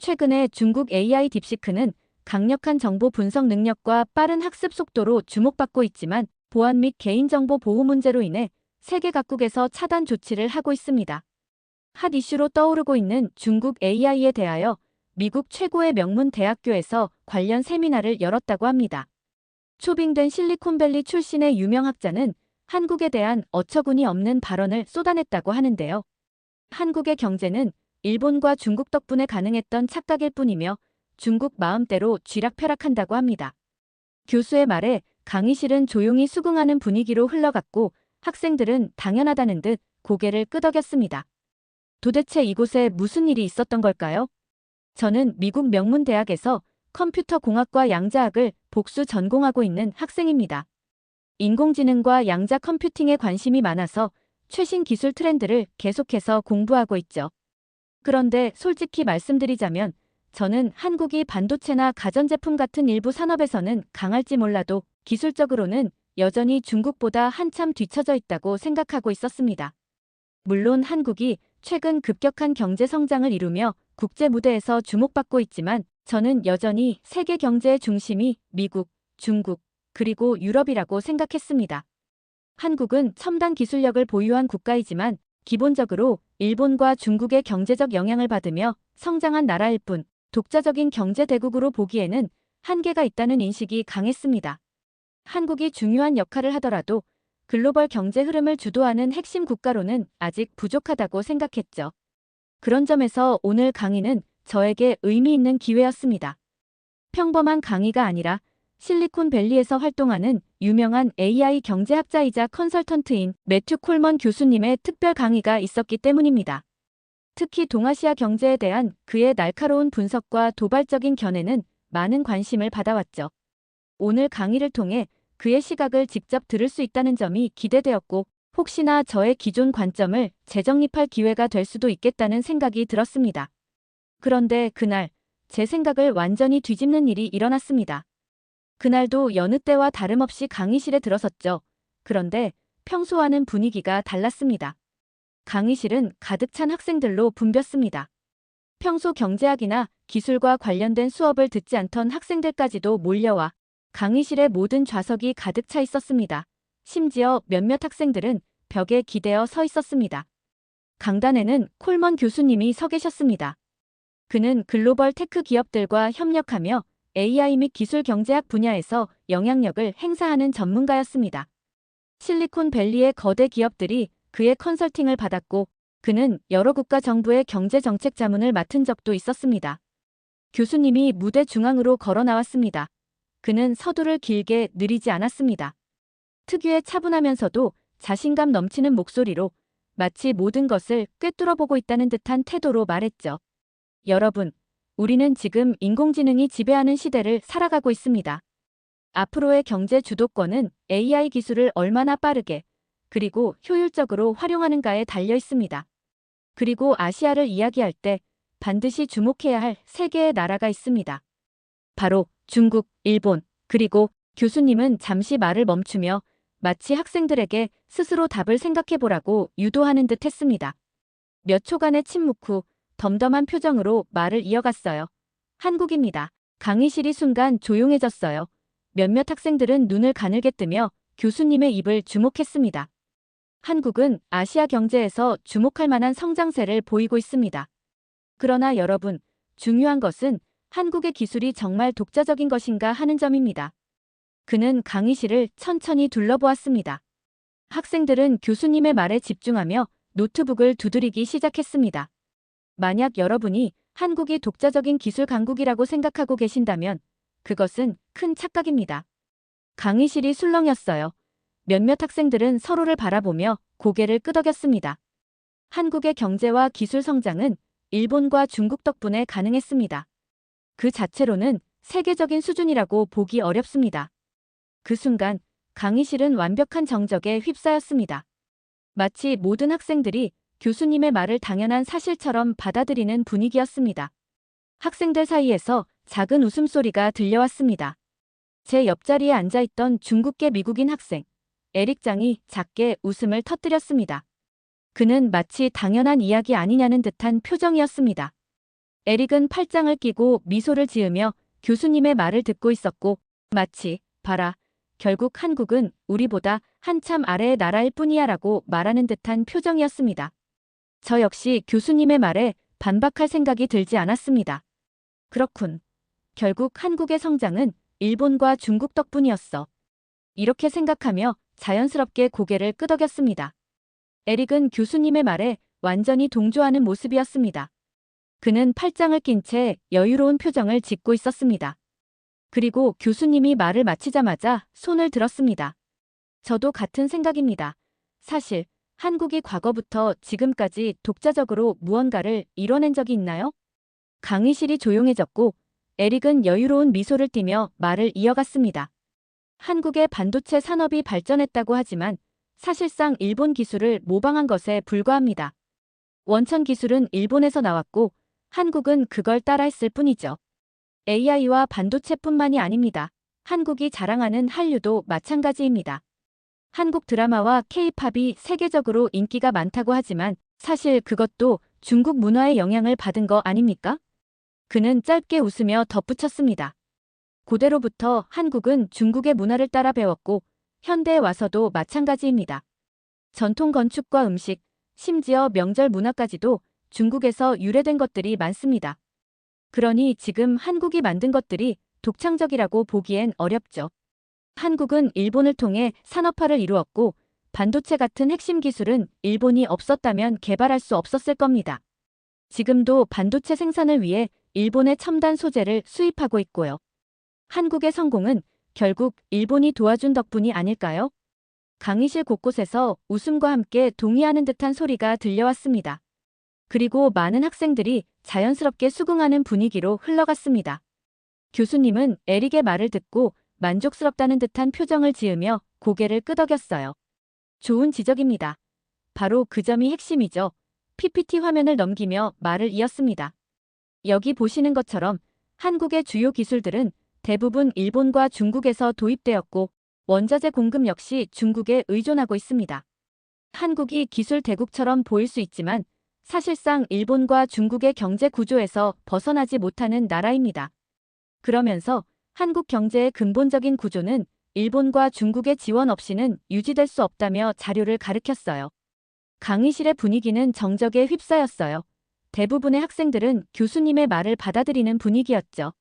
최근에 중국 AI 딥시크는 강력한 정보 분석 능력과 빠른 학습 속도로 주목받고 있지만 보안 및 개인정보 보호 문제로 인해 세계 각국에서 차단 조치를 하고 있습니다. 핫 이슈로 떠오르고 있는 중국 AI에 대하여 미국 최고의 명문 대학교에서 관련 세미나를 열었다고 합니다. 초빙된 실리콘밸리 출신의 유명 학자는 한국에 대한 어처구니 없는 발언을 쏟아냈다고 하는데요. 한국의 경제는 일본과 중국 덕분에 가능했던 착각일 뿐이며 중국 마음대로 쥐락펴락한다고 합니다. 교수의 말에 강의실은 조용히 수긍하는 분위기로 흘러갔고 학생들은 당연하다는 듯 고개를 끄덕였습니다. 도대체 이곳에 무슨 일이 있었던 걸까요? 저는 미국 명문 대학에서 컴퓨터공학과 양자학을 복수 전공하고 있는 학생입니다. 인공지능과 양자 컴퓨팅에 관심이 많아서 최신 기술 트렌드를 계속해서 공부하고 있죠. 그런데 솔직히 말씀드리자면 저는 한국이 반도체나 가전제품 같은 일부 산업에서는 강할지 몰라도 기술적으로는 여전히 중국보다 한참 뒤처져 있다고 생각하고 있었습니다. 물론 한국이 최근 급격한 경제 성장을 이루며 국제 무대에서 주목받고 있지만 저는 여전히 세계 경제의 중심이 미국, 중국, 그리고 유럽이라고 생각했습니다. 한국은 첨단 기술력을 보유한 국가이지만 기본적으로 일본과 중국의 경제적 영향을 받으며 성장한 나라일 뿐 독자적인 경제 대국으로 보기에는 한계가 있다는 인식이 강했습니다. 한국이 중요한 역할을 하더라도 글로벌 경제 흐름을 주도하는 핵심 국가로는 아직 부족하다고 생각했죠. 그런 점에서 오늘 강의는 저에게 의미 있는 기회였습니다. 평범한 강의가 아니라 실리콘밸리에서 활동하는 유명한 AI 경제학자이자 컨설턴트인 매튜 콜먼 교수님의 특별 강의가 있었기 때문입니다. 특히 동아시아 경제에 대한 그의 날카로운 분석과 도발적인 견해는 많은 관심을 받아왔죠. 오늘 강의를 통해 그의 시각을 직접 들을 수 있다는 점이 기대되었고 혹시나 저의 기존 관점을 재정립할 기회가 될 수도 있겠다는 생각이 들었습니다. 그런데 그날 제 생각을 완전히 뒤집는 일이 일어났습니다. 그날도 여느 때와 다름없이 강의실에 들어섰죠. 그런데 평소와는 분위기가 달랐습니다. 강의실은 가득 찬 학생들로 붐볐습니다. 평소 경제학이나 기술과 관련된 수업을 듣지 않던 학생들까지도 몰려와 강의실의 모든 좌석이 가득 차 있었습니다. 심지어 몇몇 학생들은 벽에 기대어 서 있었습니다. 강단에는 콜먼 교수님이 서 계셨습니다. 그는 글로벌 테크 기업들과 협력하며 AI 및 기술 경제학 분야에서 영향력을 행사하는 전문가였습니다. 실리콘밸리의 거대 기업들이 그의 컨설팅을 받았고 그는 여러 국가 정부의 경제정책 자문을 맡은 적도 있었습니다. 교수님이 무대 중앙으로 걸어 나왔습니다. 그는 서두를 길게 느리지 않았습니다. 특유의 차분하면서도 자신감 넘치는 목소리로 마치 모든 것을 꿰뚫어보고 있다는 듯한 태도로 말했죠. 여러분, 우리는 지금 인공지능이 지배하는 시대를 살아가고 있습니다. 앞으로의 경제 주도권은 AI 기술을 얼마나 빠르게 그리고 효율적으로 활용하는가에 달려 있습니다. 그리고 아시아를 이야기할 때 반드시 주목해야 할 세 개의 나라가 있습니다. 바로 중국, 일본, 그리고 교수님은 잠시 말을 멈추며 마치 학생들에게 스스로 답을 생각해보라고 유도하는 듯 했습니다. 몇 초간의 침묵 후 덤덤한 표정으로 말을 이어갔어요. 한국입니다. 강의실이 순간 조용해졌어요. 몇몇 학생들은 눈을 가늘게 뜨며 교수님의 입을 주목했습니다. 한국은 아시아 경제에서 주목할 만한 성장세를 보이고 있습니다. 그러나 여러분, 중요한 것은 한국의 기술이 정말 독자적인 것인가 하는 점입니다. 그는 강의실을 천천히 둘러보았습니다. 학생들은 교수님의 말에 집중하며 노트북을 두드리기 시작했습니다. 만약 여러분이 한국이 독자적인 기술 강국이라고 생각하고 계신다면 그것은 큰 착각입니다. 강의실이 술렁였어요. 몇몇 학생들은 서로를 바라보며 고개를 끄덕였습니다. 한국의 경제와 기술 성장은 일본과 중국 덕분에 가능했습니다. 그 자체로는 세계적인 수준이라고 보기 어렵습니다. 그 순간 강의실은 완벽한 정적에 휩싸였습니다. 마치 모든 학생들이 교수님의 말을 당연한 사실처럼 받아들이는 분위기였습니다. 학생들 사이에서 작은 웃음소리가 들려왔습니다. 제 옆자리에 앉아있던 중국계 미국인 학생, 에릭 장이 작게 웃음을 터뜨렸습니다. 그는 마치 당연한 이야기 아니냐는 듯한 표정이었습니다. 에릭은 팔짱을 끼고 미소를 지으며 교수님의 말을 듣고 있었고 마치 봐라. 결국 한국은 우리보다 한참 아래의 나라일 뿐이야 라고 말하는 듯한 표정이었습니다. 저 역시 교수님의 말에 반박할 생각이 들지 않았습니다. 그렇군. 결국 한국의 성장은 일본과 중국 덕분이었어. 이렇게 생각하며 자연스럽게 고개를 끄덕였습니다. 에릭은 교수님의 말에 완전히 동조하는 모습이었습니다. 그는 팔짱을 낀 채 여유로운 표정을 짓고 있었습니다. 그리고 교수님이 말을 마치자마자 손을 들었습니다. 저도 같은 생각입니다. 사실 한국이 과거부터 지금까지 독자적으로 무언가를 이뤄낸 적이 있나요? 강의실이 조용해졌고 에릭은 여유로운 미소를 띠며 말을 이어갔습니다. 한국의 반도체 산업이 발전했다고 하지만 사실상 일본 기술을 모방한 것에 불과합니다. 원천 기술은 일본에서 나왔고 한국은 그걸 따라했을 뿐이죠. AI와 반도체뿐만이 아닙니다. 한국이 자랑하는 한류도 마찬가지입니다. 한국 드라마와 K-팝이 세계적으로 인기가 많다고 하지만 사실 그것도 중국 문화의 영향을 받은 거 아닙니까? 그는 짧게 웃으며 덧붙였습니다. 고대로부터 한국은 중국의 문화를 따라 배웠고 현대에 와서도 마찬가지입니다. 전통 건축과 음식, 심지어 명절 문화까지도 중국에서 유래된 것들이 많습니다. 그러니 지금 한국이 만든 것들이 독창적이라고 보기엔 어렵죠. 한국은 일본을 통해 산업화를 이루었고 반도체 같은 핵심 기술은 일본이 없었다면 개발할 수 없었을 겁니다. 지금도 반도체 생산을 위해 일본의 첨단 소재를 수입하고 있고요. 한국의 성공은 결국 일본이 도와준 덕분이 아닐까요? 강의실 곳곳에서 웃음과 함께 동의하는 듯한 소리가 들려왔습니다. 그리고 많은 학생들이 자연스럽게 수긍하는 분위기로 흘러갔습니다. 교수님은 에릭의 말을 듣고 만족스럽다는 듯한 표정을 지으며 고개를 끄덕였어요. 좋은 지적입니다. 바로 그 점이 핵심이죠. PPT 화면을 넘기며 말을 이었습니다. 여기 보시는 것처럼 한국의 주요 기술들은 대부분 일본과 중국에서 도입되었고 원자재 공급 역시 중국에 의존하고 있습니다. 한국이 기술 대국처럼 보일 수 있지만 사실상 일본과 중국의 경제 구조에서 벗어나지 못하는 나라입니다. 그러면서 한국 경제의 근본적인 구조는 일본과 중국의 지원 없이는 유지될 수 없다며 자료를 가르쳤어요. 강의실의 분위기는 정적에 휩싸였어요. 대부분의 학생들은 교수님의 말을 받아들이는 분위기였죠.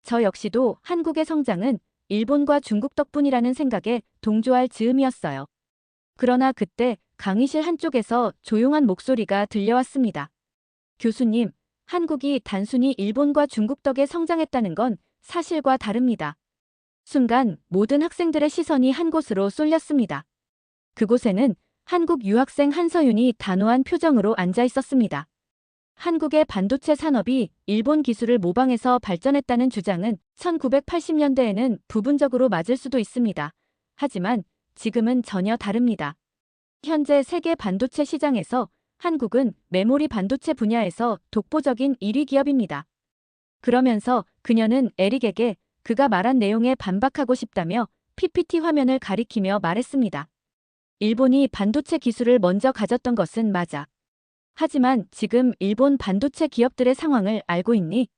저 역시도 한국의 성장은 일본과 중국 덕분이라는 생각에 동조할 즈음이었어요. 그러나 그때 강의실 한쪽에서 조용한 목소리가 들려왔습니다. 교수님, 한국이 단순히 일본과 중국 덕에 성장했다는 건 사실과 다릅니다. 순간 모든 학생들의 시선이 한 곳으로 쏠렸습니다. 그곳에는 한국 유학생 한서윤이 단호한 표정으로 앉아 있었습니다. 한국의 반도체 산업이 일본 기술을 모방해서 발전했다는 주장은 1980년대에는 부분적으로 맞을 수도 있습니다. 하지만 지금은 전혀 다릅니다. 현재 세계 반도체 시장에서 한국은 메모리 반도체 분야에서 독보적인 1위 기업입니다. 그러면서 그녀는 에릭에게 그가 말한 내용에 반박하고 싶다며 PPT 화면을 가리키며 말했습니다. 일본이 반도체 기술을 먼저 가졌던 것은 맞아. 하지만 지금 일본 반도체 기업들의 상황을 알고 있니?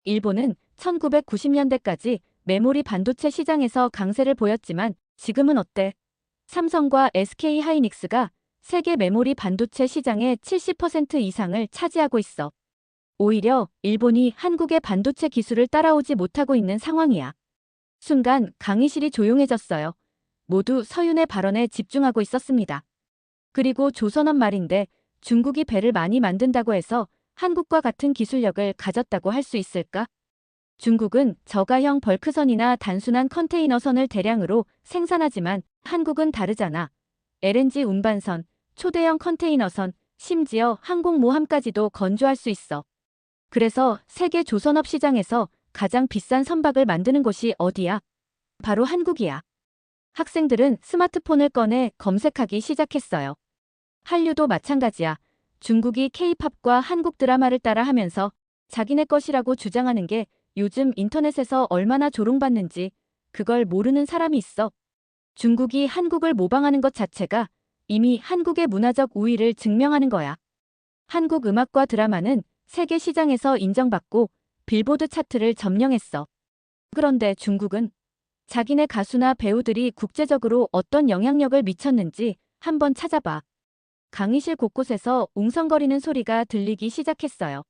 일본은 1990년대까지 메모리 반도체 시장에서 강세를 보였지만 지금은 어때? 삼성과 SK 하이닉스가 세계 메모리 반도체 시장의 70% 이상을 차지하고 있어. 오히려 일본이 한국의 반도체 기술을 따라오지 못하고 있는 상황이야. 순간 강의실이 조용해졌어요. 모두 서윤의 발언에 집중하고 있었습니다. 그리고 조선업 말인데 중국이 배를 많이 만든다고 해서 한국과 같은 기술력을 가졌다고 할 수 있을까? 중국은 저가형 벌크선이나 단순한 컨테이너선을 대량으로 생산하지만 한국은 다르잖아. LNG 운반선, 초대형 컨테이너선, 심지어 항공모함까지도 건조할 수 있어. 그래서 세계 조선업 시장에서 가장 비싼 선박을 만드는 곳이 어디야? 바로 한국이야. 학생들은 스마트폰을 꺼내 검색하기 시작했어요. 한류도 마찬가지야. 중국이 K-팝과 한국 드라마를 따라 하면서 자기네 것이라고 주장하는 게 요즘 인터넷에서 얼마나 조롱받는지 그걸 모르는 사람이 있어. 중국이 한국을 모방하는 것 자체가 이미 한국의 문화적 우위를 증명하는 거야. 한국 음악과 드라마는 세계 시장에서 인정받고 빌보드 차트를 점령했어. 그런데 중국은 자기네 가수나 배우들이 국제적으로 어떤 영향력을 미쳤는지 한번 찾아봐. 강의실 곳곳에서 웅성거리는 소리가 들리기 시작했어요.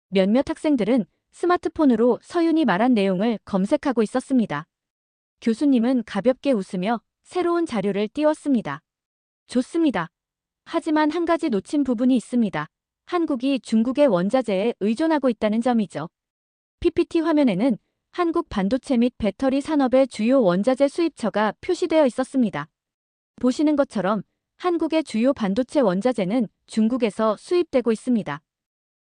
몇몇 학생들은 스마트폰으로 서윤이 말한 내용을 검색하고 있었습니다. 교수님은 가볍게 웃으며 새로운 자료를 띄웠습니다. 좋습니다. 하지만 한 가지 놓친 부분이 있습니다. 한국이 중국의 원자재에 의존하고 있다는 점이죠. PPT 화면에는 한국 반도체 및 배터리 산업의 주요 원자재 수입처가 표시되어 있었습니다. 보시는 것처럼 한국의 주요 반도체 원자재는 중국에서 수입되고 있습니다.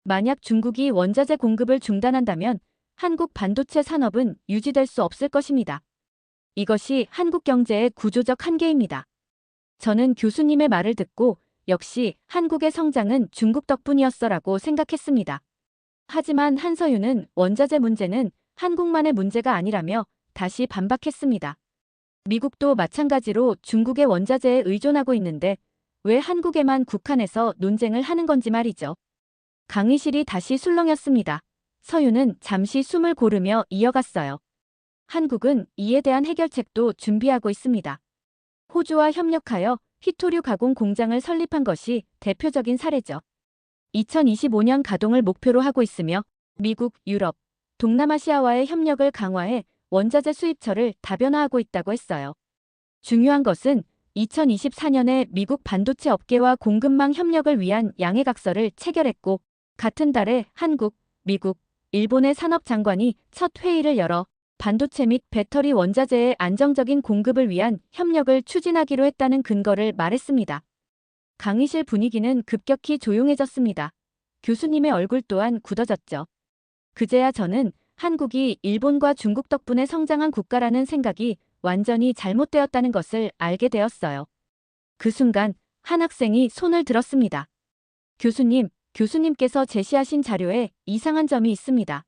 만약 중국이 원자재 공급을 중단한다면 한국 반도체 산업은 유지될 수 없을 것입니다. 이것이 한국 경제의 구조적 한계입니다. 저는 교수님의 말을 듣고 역시 한국의 성장은 중국 덕분이었어라고 생각했습니다. 하지만 한서윤은 원자재 문제는 한국만의 문제가 아니라며 다시 반박했습니다. 미국도 마찬가지로 중국의 원자재에 의존하고 있는데 왜 한국에만 국한해서 논쟁을 하는 건지 말이죠. 강의실이 다시 술렁였습니다. 서윤은 잠시 숨을 고르며 이어갔어요. 한국은 이에 대한 해결책도 준비하고 있습니다. 호주와 협력하여 히토류 가공 공장을 설립한 것이 대표적인 사례죠. 2025년 가동을 목표로 하고 있으며 미국, 유럽, 동남아시아와의 협력을 강화해 원자재 수입처를 다변화하고 있다고 했어요. 중요한 것은 2024년에 미국 반도체 업계와 공급망 협력을 위한 양해각서를 체결했고 같은 달에 한국, 미국, 일본의 산업장관이 첫 회의를 열어 반도체 및 배터리 원자재의 안정적인 공급을 위한 협력을 추진하기로 했다는 근거를 말했습니다. 강의실 분위기는 급격히 조용해졌습니다. 교수님의 얼굴 또한 굳어졌죠. 그제야 저는 한국이 일본과 중국 덕분에 성장한 국가라는 생각이 완전히 잘못되었다는 것을 알게 되었어요. 그 순간 한 학생이 손을 들었습니다. 교수님, 교수님께서 제시하신 자료에 이상한 점이 있습니다.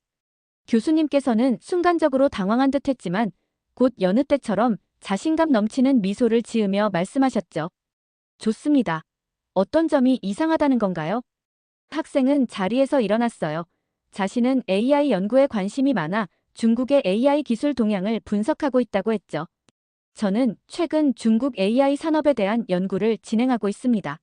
교수님께서는 순간적으로 당황한 듯 했지만 곧 여느 때처럼 자신감 넘치는 미소를 지으며 말씀하셨죠. 좋습니다. 어떤 점이 이상하다는 건가요? 학생은 자리에서 일어났어요. 자신은 AI 연구에 관심이 많아 중국의 AI 기술 동향을 분석하고 있다고 했죠. 저는 최근 중국 AI 산업에 대한 연구를 진행하고 있습니다.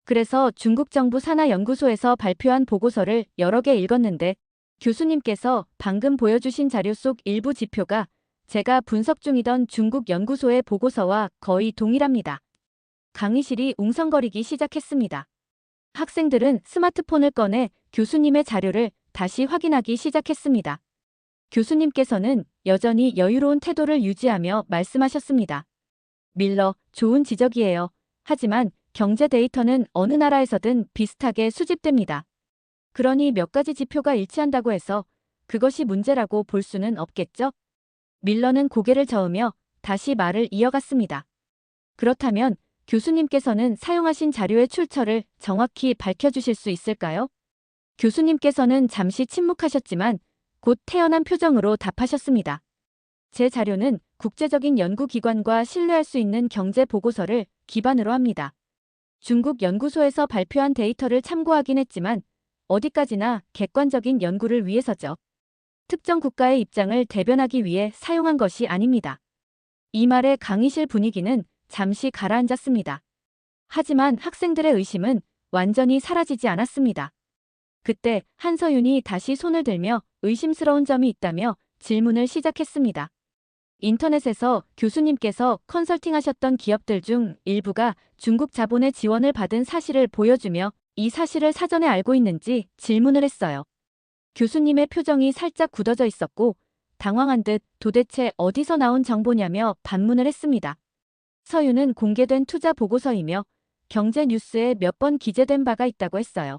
그래서 중국 정부 산하연구소에서 발표한 보고서를 여러 개 읽었는데 교수님께서 방금 보여주신 자료 속 일부 지표가 제가 분석 중이던 중국 연구소의 보고서와 거의 동일합니다. 강의실이 웅성거리기 시작했습니다. 학생들은 스마트폰을 꺼내 교수님의 자료를 다시 확인하기 시작했습니다. 교수님께서는 여전히 여유로운 태도를 유지하며 말씀하셨습니다. 밀러, 좋은 지적이에요. 하지만 경제 데이터는 어느 나라에서든 비슷하게 수집됩니다. 그러니 몇 가지 지표가 일치한다고 해서 그것이 문제라고 볼 수는 없겠죠? 밀러는 고개를 저으며 다시 말을 이어갔습니다. 그렇다면 교수님께서는 사용하신 자료의 출처를 정확히 밝혀주실 수 있을까요? 교수님께서는 잠시 침묵하셨지만 곧 태연한 표정으로 답하셨습니다. 제 자료는 국제적인 연구기관과 신뢰할 수 있는 경제 보고서를 기반으로 합니다. 중국 연구소에서 발표한 데이터를 참고하긴 했지만 어디까지나 객관적인 연구를 위해서죠. 특정 국가의 입장을 대변하기 위해 사용한 것이 아닙니다. 이 말에 강의실 분위기는 잠시 가라앉았습니다. 하지만 학생들의 의심은 완전히 사라지지 않았습니다. 그때 한서윤이 다시 손을 들며 의심스러운 점이 있다며 질문을 시작했습니다. 인터넷에서 교수님께서 컨설팅하셨던 기업들 중 일부가 중국 자본의 지원을 받은 사실을 보여주며 이 사실을 사전에 알고 있는지 질문을 했어요. 교수님의 표정이 살짝 굳어져 있었고 당황한 듯 도대체 어디서 나온 정보냐며 반문을 했습니다. 서윤은 공개된 투자 보고서이며 경제 뉴스에 몇 번 기재된 바가 있다고 했어요.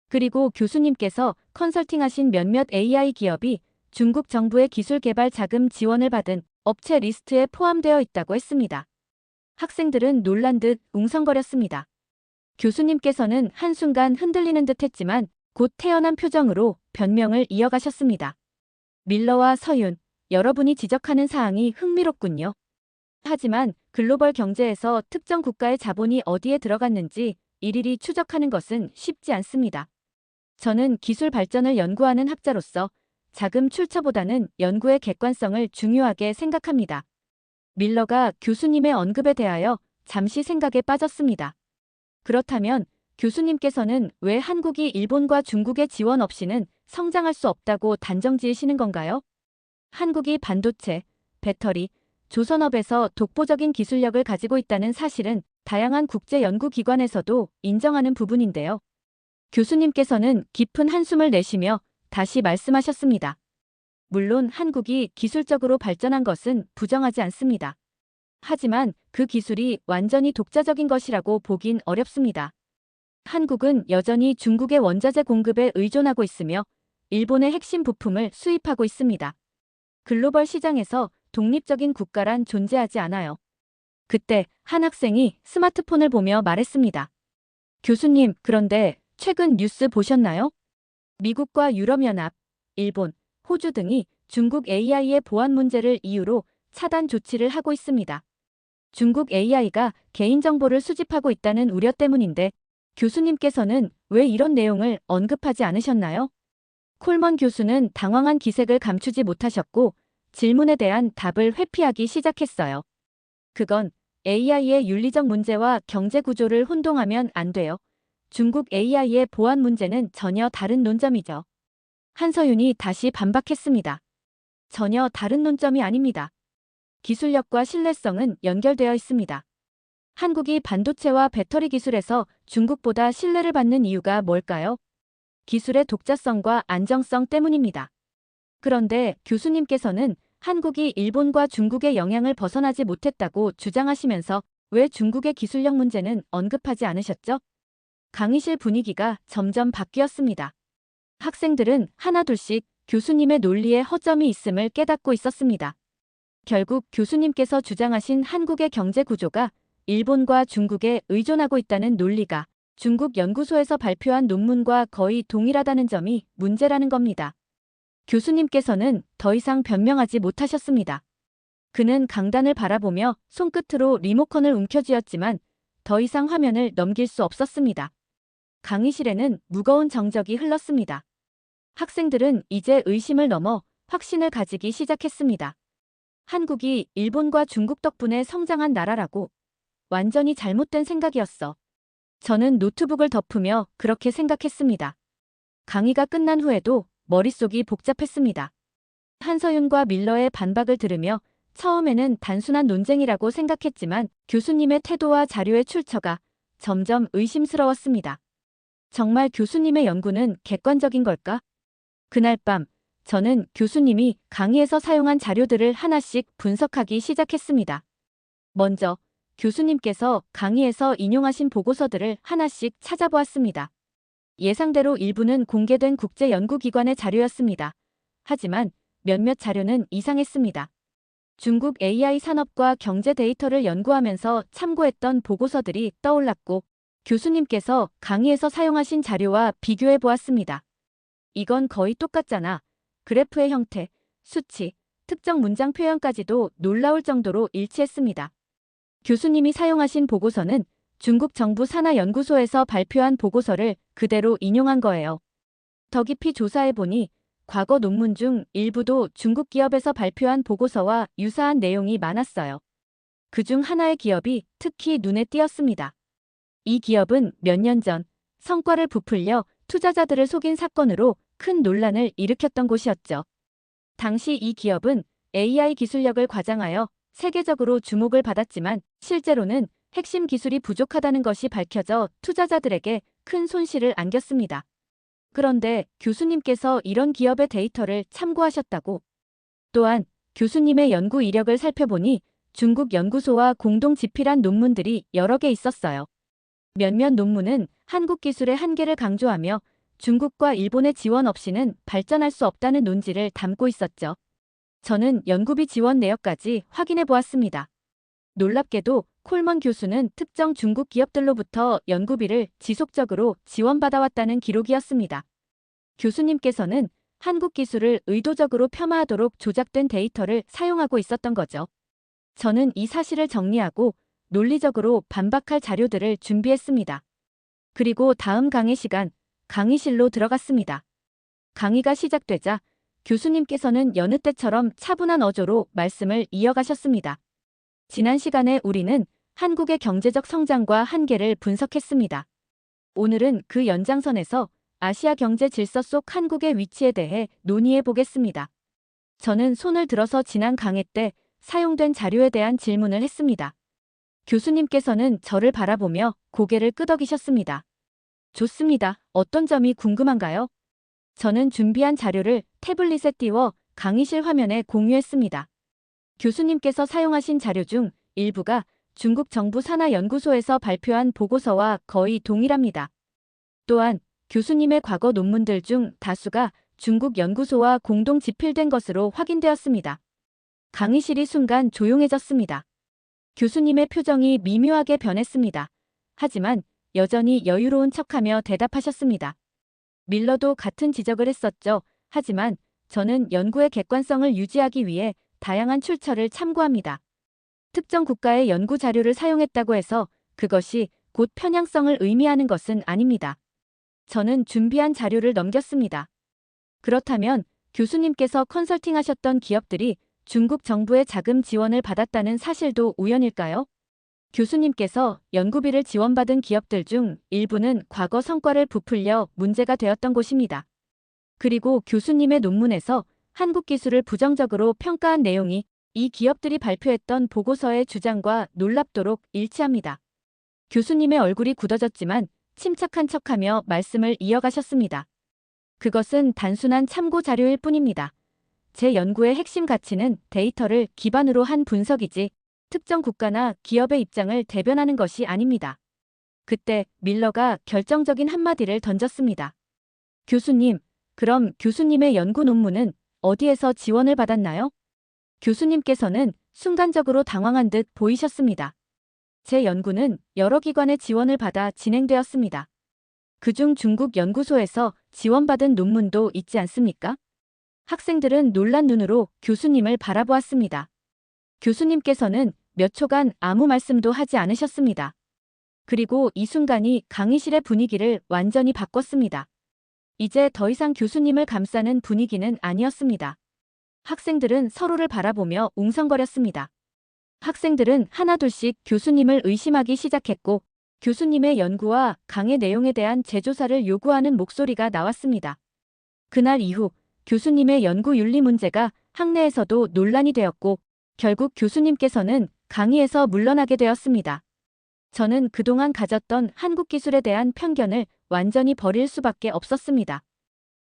그리고 교수님께서 컨설팅하신 몇몇 AI 기업이 중국 정부의 기술 개발 자금 지원을 받은 업체 리스트에 포함되어 있다고 했습니다. 학생들은 놀란 듯 웅성거렸습니다. 교수님께서는 한순간 흔들리는 듯 했지만 곧 태연한 표정으로 변명을 이어가셨습니다. 밀러와 서윤, 여러분이 지적하는 사항이 흥미롭군요. 하지만 글로벌 경제에서 특정 국가의 자본이 어디에 들어갔는지 일일이 추적하는 것은 쉽지 않습니다. 저는 기술 발전을 연구하는 학자로서 자금 출처보다는 연구의 객관성을 중요하게 생각합니다. 밀러가 교수님의 언급에 대하여 잠시 생각에 빠졌습니다. 그렇다면 교수님께서는 왜 한국이 일본과 중국의 지원 없이는 성장할 수 없다고 단정 지으시는 건가요? 한국이 반도체, 배터리, 조선업에서 독보적인 기술력을 가지고 있다는 사실은 다양한 국제 연구기관에서도 인정하는 부분인데요. 교수님께서는 깊은 한숨을 내쉬며 다시 말씀하셨습니다. 물론 한국이 기술적으로 발전한 것은 부정하지 않습니다. 하지만 그 기술이 완전히 독자적인 것이라고 보긴 어렵습니다. 한국은 여전히 중국의 원자재 공급에 의존하고 있으며 일본의 핵심 부품을 수입하고 있습니다. 글로벌 시장에서 독립적인 국가란 존재하지 않아요. 그때 한 학생이 스마트폰을 보며 말했습니다. 교수님, 그런데 최근 뉴스 보셨나요? 미국과 유럽연합, 일본, 호주 등이 중국 AI의 보안 문제를 이유로 차단 조치를 하고 있습니다. 중국 AI가 개인정보를 수집하고 있다는 우려 때문인데 교수님께서는 왜 이런 내용을 언급하지 않으셨나요? 콜먼 교수는 당황한 기색을 감추지 못하셨고 질문에 대한 답을 회피하기 시작했어요. 그건 AI의 윤리적 문제와 경제 구조를 혼동하면 안 돼요. 중국 AI의 보안 문제는 전혀 다른 논점이죠. 한서윤이 다시 반박했습니다. 전혀 다른 논점이 아닙니다. 기술력과 신뢰성은 연결되어 있습니다. 한국이 반도체와 배터리 기술에서 중국보다 신뢰를 받는 이유가 뭘까요? 기술의 독자성과 안정성 때문입니다. 그런데 교수님께서는 한국이 일본과 중국의 영향을 벗어나지 못했다고 주장하시면서 왜 중국의 기술력 문제는 언급하지 않으셨죠? 강의실 분위기가 점점 바뀌었습니다. 학생들은 하나둘씩 교수님의 논리에 허점이 있음을 깨닫고 있었습니다. 결국 교수님께서 주장하신 한국의 경제 구조가 일본과 중국에 의존하고 있다는 논리가 중국 연구소에서 발표한 논문과 거의 동일하다는 점이 문제라는 겁니다. 교수님께서는 더 이상 변명하지 못하셨습니다. 그는 강단을 바라보며 손끝으로 리모컨을 움켜쥐었지만 더 이상 화면을 넘길 수 없었습니다. 강의실에는 무거운 정적이 흘렀습니다. 학생들은 이제 의심을 넘어 확신을 가지기 시작했습니다. 한국이 일본과 중국 덕분에 성장한 나라라고. 완전히 잘못된 생각이었어. 저는 노트북을 덮으며 그렇게 생각했습니다. 강의가 끝난 후에도 머릿속이 복잡했습니다. 한서윤과 밀러의 반박을 들으며 처음에는 단순한 논쟁이라고 생각했지만 교수님의 태도와 자료의 출처가 점점 의심스러웠습니다. 정말 교수님의 연구는 객관적인 걸까? 그날 밤 저는 교수님이 강의에서 사용한 자료들을 하나씩 분석하기 시작했습니다. 먼저 교수님께서 강의에서 인용하신 보고서들을 하나씩 찾아보았습니다. 예상대로 일부는 공개된 국제연구기관의 자료였습니다. 하지만 몇몇 자료는 이상했습니다. 중국 AI 산업과 경제 데이터를 연구하면서 참고했던 보고서들이 떠올랐고 교수님께서 강의에서 사용하신 자료와 비교해 보았습니다. 이건 거의 똑같잖아. 그래프의 형태, 수치, 특정 문장 표현까지도 놀라울 정도로 일치했습니다. 교수님이 사용하신 보고서는 중국 정부 산하연구소에서 발표한 보고서를 그대로 인용한 거예요. 더 깊이 조사해보니 과거 논문 중 일부도 중국 기업에서 발표한 보고서와 유사한 내용이 많았어요. 그중 하나의 기업이 특히 눈에 띄었습니다. 이 기업은 몇 년 전 성과를 부풀려 투자자들을 속인 사건으로 큰 논란을 일으켰던 곳이었죠. 당시 이 기업은 AI 기술력을 과장하여 세계적으로 주목을 받았지만 실제로는 핵심 기술이 부족하다는 것이 밝혀져 투자자들에게 큰 손실을 안겼습니다. 그런데 교수님께서 이런 기업의 데이터를 참고하셨다고. 또한 교수님의 연구 이력을 살펴보니 중국 연구소와 공동 집필한 논문들이 여러 개 있었어요. 몇몇 논문은 한국 기술의 한계를 강조하며 중국과 일본의 지원 없이는 발전할 수 없다는 논지를 담고 있었죠. 저는 연구비 지원 내역까지 확인해 보았습니다. 놀랍게도 콜먼 교수는 특정 중국 기업들로부터 연구비를 지속적으로 지원받아왔다는 기록이었습니다. 교수님께서는 한국 기술을 의도적으로 폄하하도록 조작된 데이터를 사용하고 있었던 거죠. 저는 이 사실을 정리하고 논리적으로 반박할 자료들을 준비했습니다. 그리고 다음 강의 시간 강의실로 들어갔습니다. 강의가 시작되자 교수님께서는 여느 때처럼 차분한 어조로 말씀을 이어가셨습니다. 지난 시간에 우리는 한국의 경제적 성장과 한계를 분석했습니다. 오늘은 그 연장선에서 아시아 경제 질서 속 한국의 위치에 대해 논의해 보겠습니다. 저는 손을 들어서 지난 강의 때 사용된 자료에 대한 질문을 했습니다. 교수님께서는 저를 바라보며 고개를 끄덕이셨습니다. 좋습니다. 어떤 점이 궁금한가요? 저는 준비한 자료를 태블릿에 띄워 강의실 화면에 공유했습니다. 교수님께서 사용하신 자료 중 일부가 중국 정부 산하연구소에서 발표한 보고서와 거의 동일합니다. 또한 교수님의 과거 논문들 중 다수가 중국 연구소와 공동 집필된 것으로 확인되었습니다. 강의실이 순간 조용해졌습니다. 교수님의 표정이 미묘하게 변했습니다. 하지만 여전히 여유로운 척하며 대답하셨습니다. 밀러도 같은 지적을 했었죠. 하지만 저는 연구의 객관성을 유지하기 위해 다양한 출처를 참고합니다. 특정 국가의 연구 자료를 사용했다고 해서 그것이 곧 편향성을 의미하는 것은 아닙니다. 저는 준비한 자료를 넘겼습니다. 그렇다면 교수님께서 컨설팅하셨던 기업들이 중국 정부의 자금 지원을 받았다는 사실도 우연일까요? 교수님께서 연구비를 지원받은 기업들 중 일부는 과거 성과를 부풀려 문제가 되었던 곳입니다. 그리고 교수님의 논문에서 한국 기술을 부정적으로 평가한 내용이 이 기업들이 발표했던 보고서의 주장과 놀랍도록 일치합니다. 교수님의 얼굴이 굳어졌지만 침착한 척하며 말씀을 이어가셨습니다. 그것은 단순한 참고 자료일 뿐입니다. 제 연구의 핵심 가치는 데이터를 기반으로 한 분석이지 특정 국가나 기업의 입장을 대변하는 것이 아닙니다. 그때 밀러가 결정적인 한마디를 던졌습니다. 교수님, 그럼 교수님의 연구 논문은 어디에서 지원을 받았나요? 교수님께서는 순간적으로 당황한 듯 보이셨습니다. 제 연구는 여러 기관의 지원을 받아 진행되었습니다. 그중 중국 연구소에서 지원받은 논문도 있지 않습니까? 학생들은 놀란 눈으로 교수님을 바라보았습니다. 교수님께서는 몇 초간 아무 말씀도 하지 않으셨습니다. 그리고 이 순간이 강의실의 분위기를 완전히 바꿨습니다. 이제 더 이상 교수님을 감싸는 분위기는 아니었습니다. 학생들은 서로를 바라보며 웅성거렸습니다. 학생들은 하나둘씩 교수님을 의심하기 시작했고 교수님의 연구와 강의 내용에 대한 재조사를 요구하는 목소리가 나왔습니다. 그날 이후 교수님의 연구 윤리 문제가 학내에서도 논란이 되었고 결국 교수님께서는 강의에서 물러나게 되었습니다. 저는 그동안 가졌던 한국 기술에 대한 편견을 완전히 버릴 수밖에 없었습니다.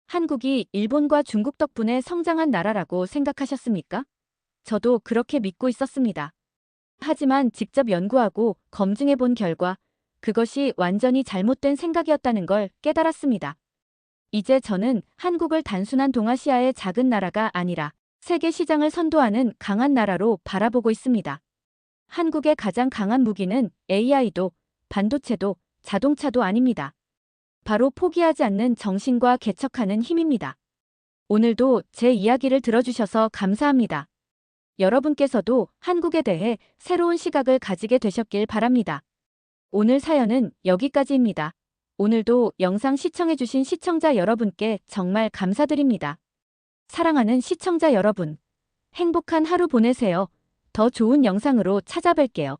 한국이 일본과 중국 덕분에 성장한 나라라고 생각하셨습니까? 저도 그렇게 믿고 있었습니다. 하지만 직접 연구하고 검증해 본 결과 그것이 완전히 잘못된 생각이었다는 걸 깨달았습니다. 이제 저는 한국을 단순한 동아시아의 작은 나라가 아니라 세계 시장을 선도하는 강한 나라로 바라보고 있습니다. 한국의 가장 강한 무기는 AI도, 반도체도, 자동차도 아닙니다. 바로 포기하지 않는 정신과 개척하는 힘입니다. 오늘도 제 이야기를 들어주셔서 감사합니다. 여러분께서도 한국에 대해 새로운 시각을 가지게 되셨길 바랍니다. 오늘 사연은 여기까지입니다. 오늘도 영상 시청해주신 시청자 여러분께 정말 감사드립니다. 사랑하는 시청자 여러분, 행복한 하루 보내세요. 더 좋은 영상으로 찾아뵐게요.